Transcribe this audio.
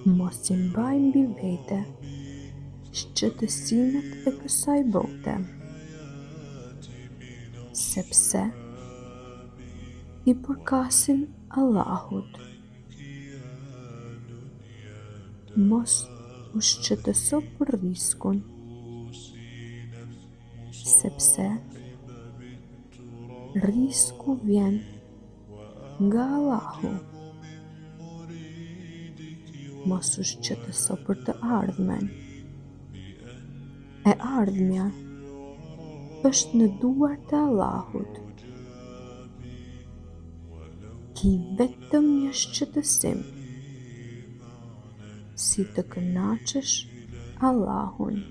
Mos I mbaj mbi vete shqetësimet e kësaj bote, sepse I përkasin Allahut. Mos u shqetëso për riskun, sepse risku vjen nga Allahu. Mos u shqetëso për të ardhmen. E ardhmja është në duart e Allahut. Ki vetëm një shqetësim, si të kënaqësh Allahun.